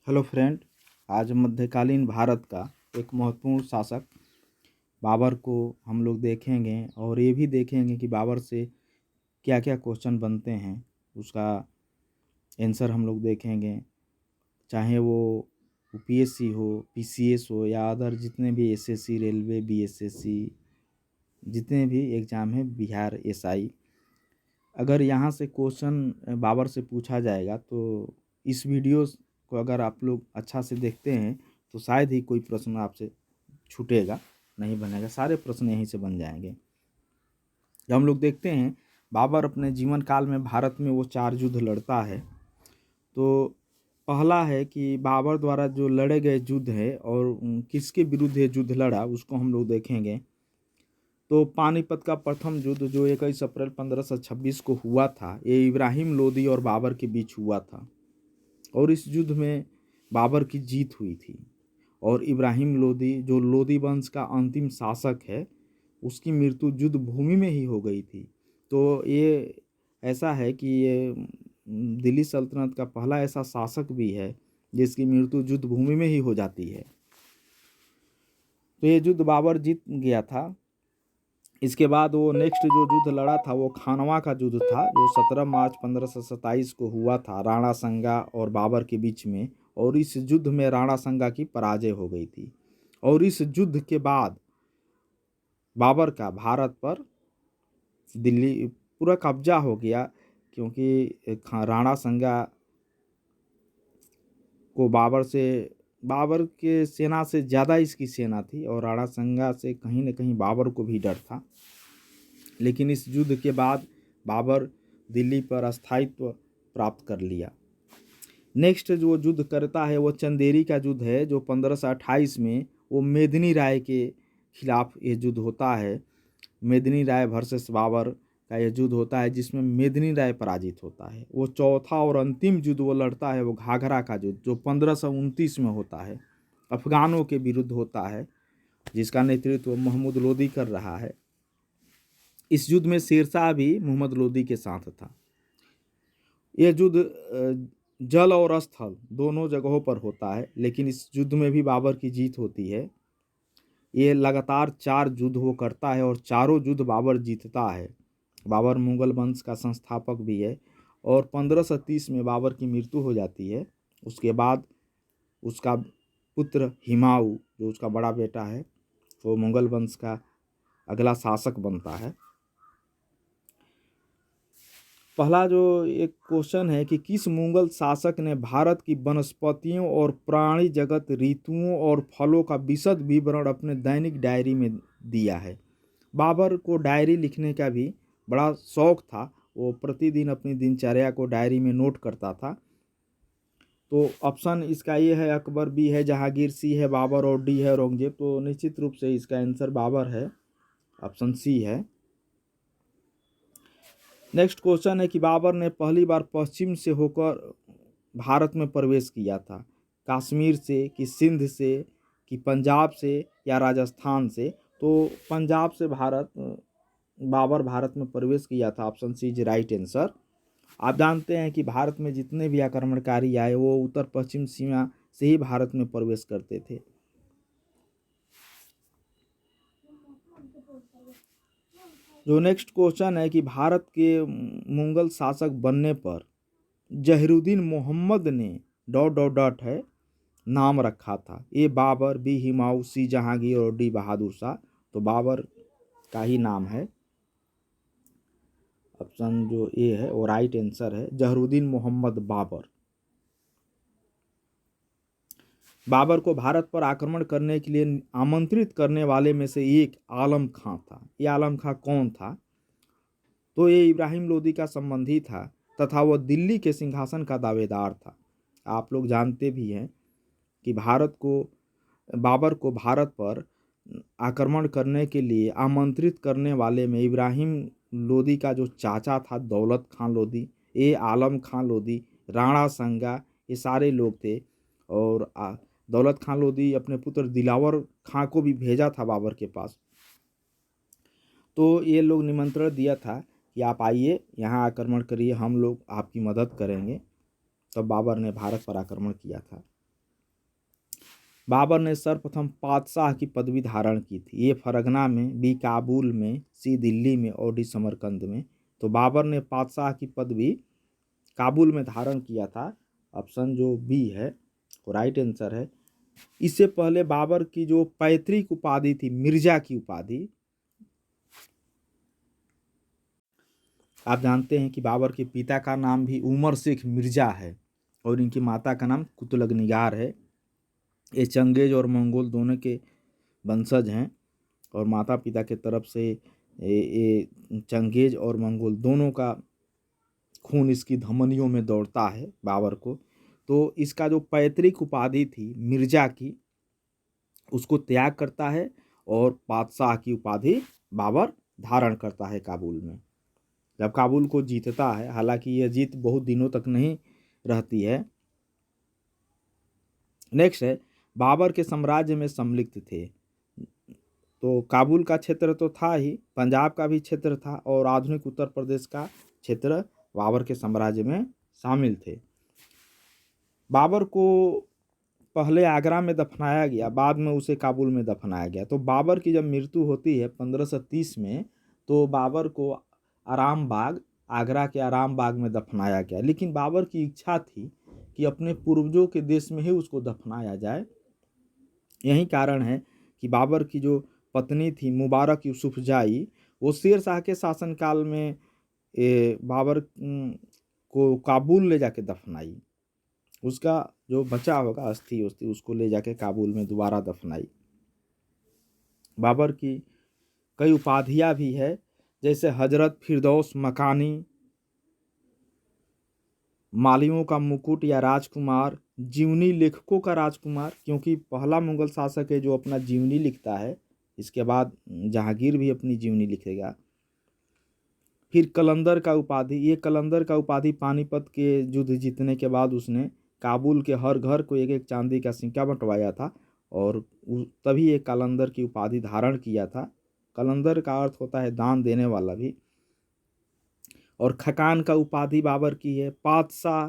Hello friend. आज मध्यकालीन भारत का एक महत्वपूर्ण शासक बाबर को हम लोग देखेंगे और ये भी देखेंगे कि बाबर से क्या क्या क्वेश्चन बनते हैं, उसका आंसर हम लोग देखेंगे। चाहे वो यूपीएससी हो, पीसीएस हो या अदर जितने भी एसएससी, रेलवे, बीएसएससी, जितने भी एग्ज़ाम हैं, बिहार एसआई, अगर यहाँ से क्वेश्चन बाबर से पूछा जाएगा तो इस वीडियो को अगर आप लोग अच्छा से देखते हैं तो शायद ही कोई प्रश्न आपसे छूटेगा, नहीं बनेगा, सारे प्रश्न यहीं से बन जाएंगे। जब हम लोग देखते हैं बाबर अपने जीवन काल में भारत में वो 4 युद्ध लड़ता है, तो पहला है कि बाबर द्वारा जो लड़े गए युद्ध है और किसके विरुद्ध ये युद्ध लड़ा उसको हम लोग देखेंगे। तो पानीपत का प्रथम युद्ध जो 21 अप्रैल 1526 को हुआ था, ये इब्राहिम लोदी और बाबर के बीच हुआ था और इस युद्ध में बाबर की जीत हुई थी और इब्राहिम लोदी जो लोदी वंश का अंतिम शासक है, उसकी मृत्यु युद्ध भूमि में ही हो गई थी। तो ये ऐसा है कि ये दिल्ली सल्तनत का पहला ऐसा शासक भी है जिसकी मृत्यु युद्ध भूमि में ही हो जाती है। तो ये युद्ध बाबर जीत गया था। इसके बाद वो नेक्स्ट जो युद्ध लड़ा था वो खानवा का युद्ध था, जो 17 मार्च 1527 को हुआ था राणा संगा और बाबर के बीच में, और इस युद्ध में राणा संगा की पराजय हो गई थी। और इस युद्ध के बाद बाबर का भारत पर दिल्ली पूरा कब्जा हो गया, क्योंकि राणा संगा को बाबर के सेना से ज़्यादा इसकी सेना थी और राणा संगा से कहीं न कहीं बाबर को भी डर था। लेकिन इस युद्ध के बाद बाबर दिल्ली पर स्थायित्व प्राप्त कर लिया। नेक्स्ट जो युद्ध करता है वो चंदेरी का युद्ध है, जो 1528 में वो मेदिनी राय के खिलाफ ये युद्ध होता है। मेदिनी राय वर्सेस बाबर का ये युद्ध होता है जिसमें मेदिनी राय पराजित होता है। वो चौथा और अंतिम युद्ध वो लड़ता है, वो घाघरा का युद्ध, जो 1529 में होता है, अफगानों के विरुद्ध होता है, जिसका नेतृत्व मोहम्मद लोदी कर रहा है। इस युद्ध में शेरशाह भी मोहम्मद लोदी के साथ था। यह युद्ध जल और स्थल दोनों जगहों पर होता है, लेकिन इस युद्ध में भी बाबर की जीत होती है। ये लगातार 4 युद्ध वो करता है और चारों युद्ध बाबर जीतता है। बाबर मुगल वंश का संस्थापक भी है और 1530 में बाबर की मृत्यु हो जाती है। उसके बाद उसका पुत्र हिमायू, जो उसका बड़ा बेटा है, वो मुगल वंश का अगला शासक बनता है। पहला जो एक क्वेश्चन है कि किस मुगल शासक ने भारत की वनस्पतियों और प्राणी जगत, ऋतुओं और फलों का विशद विवरण अपने दैनिक डायरी में दिया है। बाबर को डायरी लिखने का भी बड़ा शौक था, वो प्रतिदिन अपनी दिनचर्या को डायरी में नोट करता था। तो ऑप्शन इसका ये है, अकबर बी है, जहांगीर सी है, बाबर और डी है औरंगजेब। तो निश्चित रूप से इसका आंसर बाबर है, ऑप्शन सी है। नेक्स्ट क्वेश्चन है कि बाबर ने पहली बार पश्चिम से होकर भारत में प्रवेश किया था, कश्मीर से कि सिंध से कि पंजाब से या राजस्थान से। तो पंजाब से बाबर भारत में प्रवेश किया था, option C is right answer. आप जानते हैं कि भारत में जितने भी आक्रमणकारी आए वो उत्तर पश्चिम सीमा से ही भारत में प्रवेश करते थे। जो नेक्स्ट क्वेश्चन है कि भारत के मुगल शासक बनने पर जहीरुद्दीन मोहम्मद ने डॉट डॉट डॉट है नाम रखा था। ए बाबर, बी हुमायूं, सी जहांगीर और डी बहादुर शाह। तो बाबर का ही नाम है, ऑप्शन जो ए है वो राइट आंसर है, जहीरुद्दीन मोहम्मद बाबर। बाबर को भारत पर आक्रमण करने के लिए आमंत्रित करने वाले में से एक आलम खां था। ये आलम खां कौन था? तो ये इब्राहिम लोदी का संबंधी था तथा वह दिल्ली के सिंहासन का दावेदार था। आप लोग जानते भी हैं कि बाबर को भारत पर आक्रमण करने के लिए आमंत्रित करने वाले में इब्राहिम लोदी का जो चाचा था दौलत खां लोदी, ए आलम खां लोदी, राणा संगा, ये सारे लोग थे। और दौलत खां लोदी अपने पुत्र दिलावर खां को भी भेजा था बाबर के पास। तो ये लोग निमंत्रण दिया था कि आप आइए, यहाँ आक्रमण करिए, हम लोग आपकी मदद करेंगे। तब बाबर ने भारत पर आक्रमण किया था। बाबर ने सर्वप्रथम पातशाह की पदवी धारण की थी। ये फरगना में, बी काबुल में, सी दिल्ली में और डी समरकंद में। तो बाबर ने पातशाह की पदवी काबुल में धारण किया था। ऑप्शन जो बी है वो राइट आंसर है। इससे पहले बाबर की जो पैतृक उपाधि थी मिर्जा की उपाधि, आप जानते हैं कि बाबर के पिता का नाम भी उमर शेख मिर्जा है और इनकी माता का नाम कुतुलगनिगार है। ये चंगेज और मंगोल दोनों के वंशज हैं और माता पिता के तरफ से ये चंगेज और मंगोल दोनों का खून इसकी धमनियों में दौड़ता है बाबर को। तो इसका जो पैतृक उपाधि थी मिर्जा की, उसको त्याग करता है और बादशाह की उपाधि बाबर धारण करता है काबुल में। जब काबुल को जीतता है, हालांकि यह जीत बहुत दिनों तक नहीं रहती है। नेक्स्ट है, बाबर के साम्राज्य में सम्मिलित थे। तो काबुल का क्षेत्र तो था ही, पंजाब का भी क्षेत्र था और आधुनिक उत्तर प्रदेश का क्षेत्र बाबर के साम्राज्य में शामिल थे। बाबर को पहले आगरा में दफनाया गया, बाद में उसे काबुल में दफनाया गया। तो बाबर की जब मृत्यु होती है 1530 में, तो बाबर को आराम बाग, आगरा के आराम बाग में दफनाया गया। लेकिन बाबर की इच्छा थी कि अपने पूर्वजों के देश में ही उसको दफनाया जाए। यही कारण है कि बाबर की जो पत्नी थी मुबारक यूसुफजाई, वो शेर शाह के शासनकाल में बाबर को काबुल ले जाके दफनाई। उसका जो बचा होगा अस्थि उसको ले जाके काबुल में दोबारा दफनाई। बाबर की कई उपाधियां भी है, जैसे हजरत फिरदौस मकानी, मालियों का मुकुट या राजकुमार, जीवनी लेखकों का राजकुमार, क्योंकि पहला मुगल शासक है जो अपना जीवनी लिखता है। इसके बाद जहांगीर भी अपनी जीवनी लिखेगा। फिर कलंदर का उपाधि, ये कलंदर का उपाधि पानीपत के युद्ध जीतने के बाद उसने काबुल के हर घर को एक एक चांदी का सिक्का बंटवाया था और तभी एक कलंदर की उपाधि धारण किया था। कलंदर का अर्थ होता है दान देने वाला भी। और खकान का उपाधि बाबर की है। पातशाह,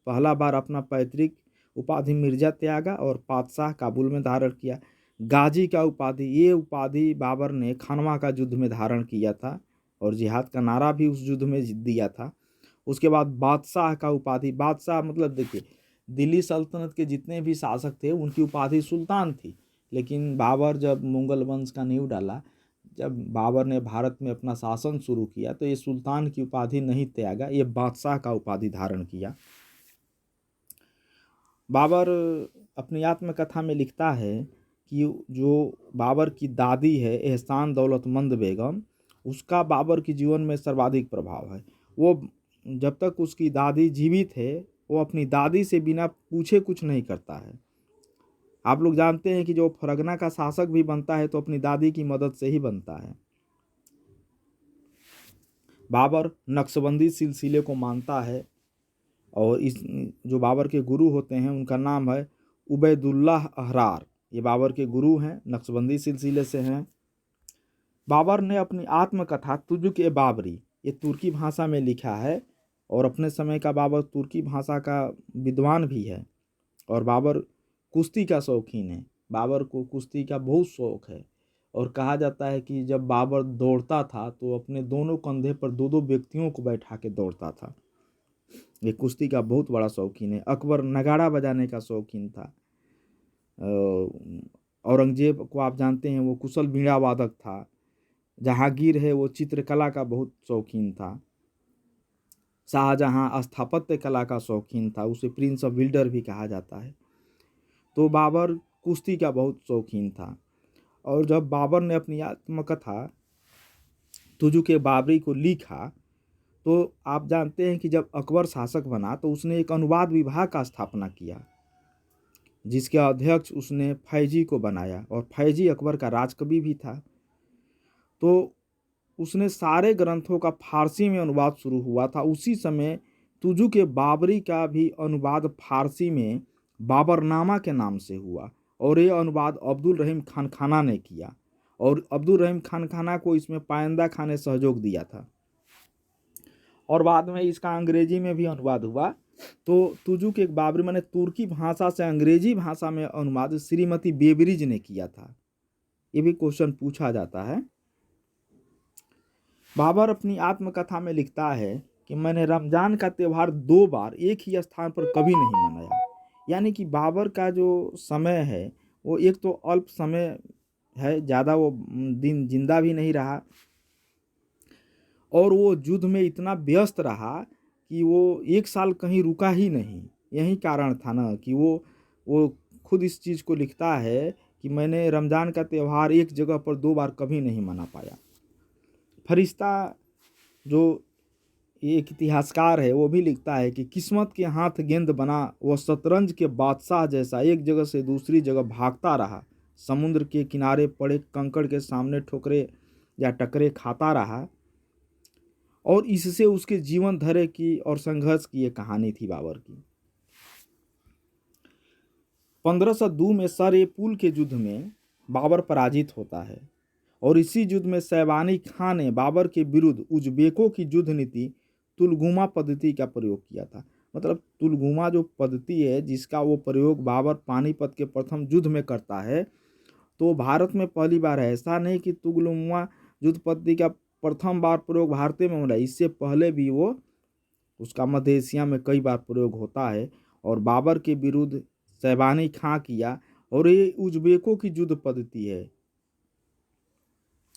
पहला बार अपना पैतृक उपाधि मिर्जा त्यागा और पातशाह काबुल में धारण किया। गाजी का उपाधि, ये उपाधि बाबर ने खानवा का युद्ध में धारण किया था और जिहाद का नारा भी उस युद्ध में दिया था। उसके बाद बादशाह का उपाधि, बादशाह मतलब देखिए दिल्ली सल्तनत के जितने भी शासक थे उनकी उपाधि सुल्तान थी, लेकिन बाबर जब मुगल वंश का नींव डाला, जब बाबर ने भारत में अपना शासन शुरू किया, तो ये सुल्तान की उपाधि नहीं त्यागा, ये बादशाह का उपाधि धारण किया। बाबर अपनी आत्मकथा में लिखता है कि जो बाबर की दादी है एहसान दौलतमंद बेगम, उसका बाबर के जीवन में सर्वाधिक प्रभाव है। वो जब तक उसकी दादी जीवित है, वो अपनी दादी से बिना पूछे कुछ नहीं करता है। आप लोग जानते हैं कि जो फरगना का शासक भी बनता है तो अपनी दादी की मदद से ही बनता है। बाबर नक्शबंदी सिलसिले को मानता है और इस जो बाबर के गुरु होते हैं उनका नाम है उबैदुल्लाह अहरार। ये बाबर के गुरु हैं, नक्शबंदी सिलसिले से हैं। बाबर ने अपनी आत्मकथा तुजुक ए बाबरी, ये तुर्की भाषा में लिखा है और अपने समय का बाबर तुर्की भाषा का विद्वान भी है। और बाबर कुश्ती का शौकीन है, बाबर को कुश्ती का बहुत शौक है और कहा जाता है कि जब बाबर दौड़ता था तो अपने दोनों कंधे पर दो दो व्यक्तियों को बैठा के दौड़ता था। ये कुश्ती का बहुत बड़ा शौकीन है। अकबर नगाड़ा बजाने का शौकीन था। औरंगजेब को आप जानते हैं, वो कुशल बीड़ा वादक था। जहांगीर है, वो चित्रकला का बहुत शौकीन था। शाहजहां स्थापत्य कला का शौकीन था, उसे प्रिंस ऑफ बिल्डर भी कहा जाता है। तो बाबर कुश्ती का बहुत शौकीन था। और जब बाबर ने अपनी आत्मकथा तुजुक-ए बाबरी को लिखा, तो आप जानते हैं कि जब अकबर शासक बना तो उसने एक अनुवाद विभाग का स्थापना किया, जिसके अध्यक्ष उसने फैजी को बनाया और फैजी अकबर का राजकवि भी था। तो उसने सारे ग्रंथों का फारसी में अनुवाद शुरू हुआ था। उसी समय तुजुक-ए बाबरी का भी अनुवाद फारसी में बाबरनामा के नाम से हुआ और ये अनुवाद अब्दुल रहीम खान खाना ने किया और अब्दुल रहीम खान खाना को इसमें पायंदा खान ने सहयोग दिया था। और बाद में इसका अंग्रेजी में भी अनुवाद हुआ तो तुजुक एक बाबरी माने तुर्की भाषा से अंग्रेजी भाषा में अनुवाद श्रीमती बेबरिज ने किया था। ये भी क्वेश्चन पूछा जाता है। बाबर अपनी आत्मकथा में लिखता है कि मैंने रमजान का त्यौहार 2 बार एक ही स्थान पर कभी नहीं मनाया। यानी कि बाबर का जो समय है वो एक तो अल्प समय है, ज़्यादा वो दिन जिंदा भी नहीं रहा, और वो युद्ध में इतना व्यस्त रहा कि वो 1 साल कहीं रुका ही नहीं। यही कारण था ना कि वो खुद इस चीज़ को लिखता है कि मैंने रमज़ान का त्यौहार एक जगह पर 2 बार कभी नहीं मना पाया। फरिश्ता जो एक इतिहासकार है वो भी लिखता है कि किस्मत के हाथ गेंद बना वह शतरंज के बादशाह जैसा एक जगह से दूसरी जगह भागता रहा, समुद्र के किनारे पड़े कंकड़ के सामने ठोकरे या टकरे खाता रहा, और इससे उसके जीवन धैर्य की और संघर्ष की एक कहानी थी बाबर की। 1502 में सर ए पुल के युद्ध में बाबर पराजित होता है, और इसी युद्ध में शैबानी खां ने बाबर के विरुद्ध उज़्बेकों की युद्ध नीति तुलगुमा पद्धति का प्रयोग किया था। मतलब तुलगुमा जो पद्धति है जिसका वो प्रयोग बाबर पानीपत के प्रथम युद्ध में करता है, तो भारत में पहली बार है। ऐसा नहीं कि तुलगुमा युद्ध पद्धति का प्रथम बार प्रयोग भारत में हो रहा है, इससे पहले भी वो उसका मध्य एशिया में कई बार प्रयोग होता है। और बाबर के विरुद्ध शैबानी खां किया, और ये उज़्बेकों की युद्ध पद्धति है,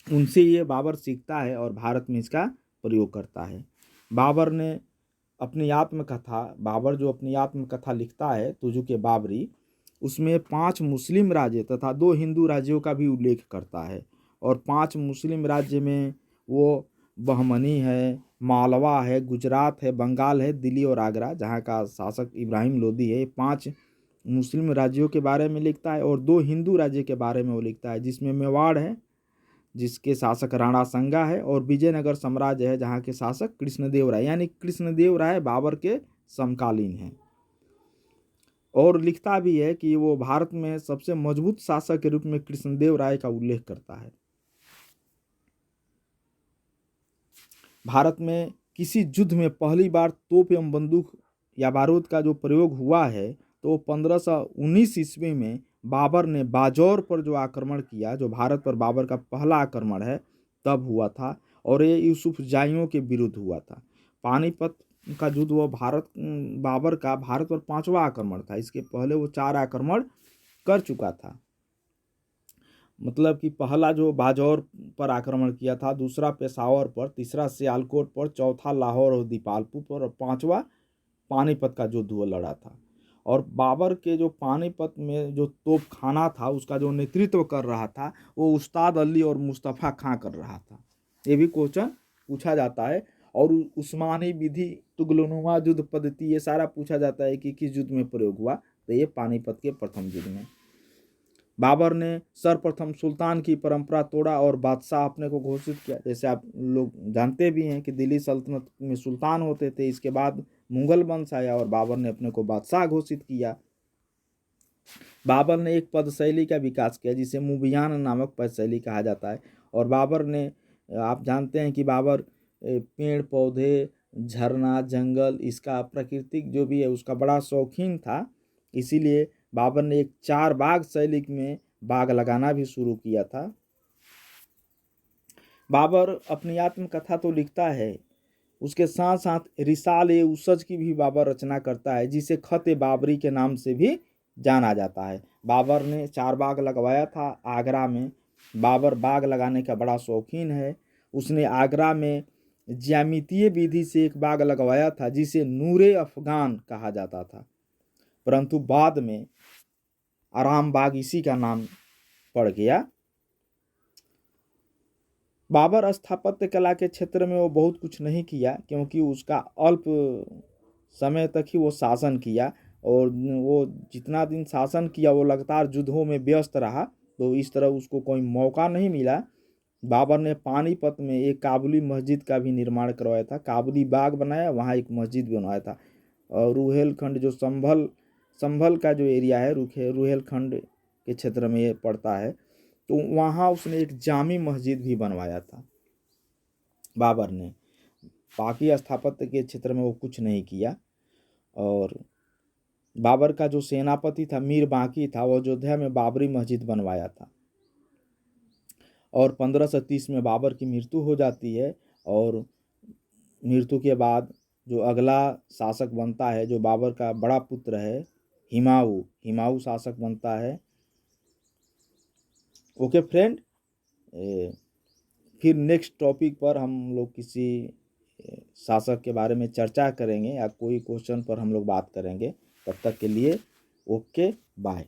उनसे ये बाबर सीखता है और भारत में इसका प्रयोग करता है। बाबर जो अपनी आत्मकथा लिखता है तुजुक बाबरी, उसमें 5 मुस्लिम राज्य तथा 2 हिंदू राज्यों का भी उल्लेख करता है। और 5 मुस्लिम राज्य में वो बहमनी है, मालवा है, गुजरात है, बंगाल है, दिल्ली और आगरा, जहाँ का शासक इब्राहिम लोदी है। 5 मुस्लिम राज्यों के बारे में लिखता है, और 2 हिंदू राज्य के बारे में वो लिखता है, जिसमें मेवाड़ है जिसके शासक राणा संगा है, और विजयनगर साम्राज्य है जहाँ के शासक कृष्णदेव राय, यानी कृष्णदेव राय बाबर के समकालीन हैं। और लिखता भी है कि वो भारत में सबसे मजबूत शासक के रूप में कृष्णदेव राय का उल्लेख करता है। भारत में किसी युद्ध में पहली बार तोप एवं बंदूक या बारूद का जो प्रयोग हुआ है तो 1519 ईस्वी में बाबर ने बाजौर पर जो आक्रमण किया, जो भारत पर बाबर का पहला आक्रमण है, तब हुआ था, और ये यूसुफजाइयों के विरुद्ध हुआ था। पानीपत का युद्ध वो बाबर का भारत पर 5वां आक्रमण था। इसके पहले वो 4 आक्रमण कर चुका था। मतलब कि पहला जो बाजौर पर आक्रमण किया था, दूसरा पेशावर पर, तीसरा सियालकोट पर, चौथा लाहौर और दीपालपुर पर, और 5वां पानीपत का युद्ध वो लड़ा था। और बाबर के जो पानीपत में जो तोपखाना था उसका जो नेतृत्व कर रहा था वो उस्ताद अली और मुस्तफ़ा खां कर रहा था। ये भी क्वेश्चन पूछा जाता है। और उस्मानी विधि, तुगलनुमा युद्ध पद्धति, ये सारा पूछा जाता है कि किस युद्ध में प्रयोग हुआ, तो ये पानीपत के प्रथम युद्ध में। बाबर ने सर्वप्रथम सुल्तान की परंपरा तोड़ा और बादशाह अपने को घोषित किया। जैसे आप लोग जानते भी हैं कि दिल्ली सल्तनत में सुल्तान होते थे, इसके बाद मुगल वंश आया और बाबर ने अपने को बादशाह घोषित किया। बाबर ने एक पद शैली का विकास किया जिसे मुबियान नामक पद शैली कहा जाता है। और बाबर ने, आप जानते हैं कि बाबर पेड़ पौधे, झरना, जंगल, इसका प्राकृतिक जो भी है उसका बड़ा शौकीन था। इसीलिए बाबर ने एक 4 बाग शैली में बाग लगाना भी शुरू किया था। बाबर अपनी आत्मकथा तो लिखता है, उसके साथ साथ रिसाल-ए-उसज की भी बाबर रचना करता है, जिसे खत-ए-बाबरी के नाम से भी जाना जाता है। बाबर ने 4 बाग लगवाया था आगरा में। बाबर बाग लगाने का बड़ा शौकीन है। उसने आगरा में ज्यामितीय विधि से एक बाग लगवाया था जिसे नूरे अफगान कहा जाता था, परंतु बाद में आराम बाग इसी का नाम पड़ गया। बाबर स्थापत्य कला के क्षेत्र में वो बहुत कुछ नहीं किया, क्योंकि उसका अल्प समय तक ही वो शासन किया, और वो जितना दिन शासन किया वो लगातार युद्धों में व्यस्त रहा, तो इस तरह उसको कोई मौका नहीं मिला। बाबर ने पानीपत में एक काबुली मस्जिद का भी निर्माण करवाया था, काबुली बाग बनाया, वहाँ एक मस्जिद भी बनवाया था। और रुहेलखंड जो संभल का जो एरिया है, रुहेलखंड के क्षेत्र में ये पड़ता है, तो वहाँ उसने एक जामी मस्जिद भी बनवाया था बाबर ने। बाकी स्थापत्य के क्षेत्र में वो कुछ नहीं किया। और बाबर का जो सेनापति था मीर बांकी था, वो अयोध्या में बाबरी मस्जिद बनवाया था। और 1530 में बाबर की मृत्यु हो जाती है, और मृत्यु के बाद जो अगला शासक बनता है, जो बाबर का बड़ा पुत्र है, हिमायू शासक बनता है। ओके फ्रेंड, फिर नेक्स्ट टॉपिक पर हम लोग किसी शासक के बारे में चर्चा करेंगे या कोई क्वेश्चन पर हम लोग बात करेंगे। तब तक के लिए ओके बाय।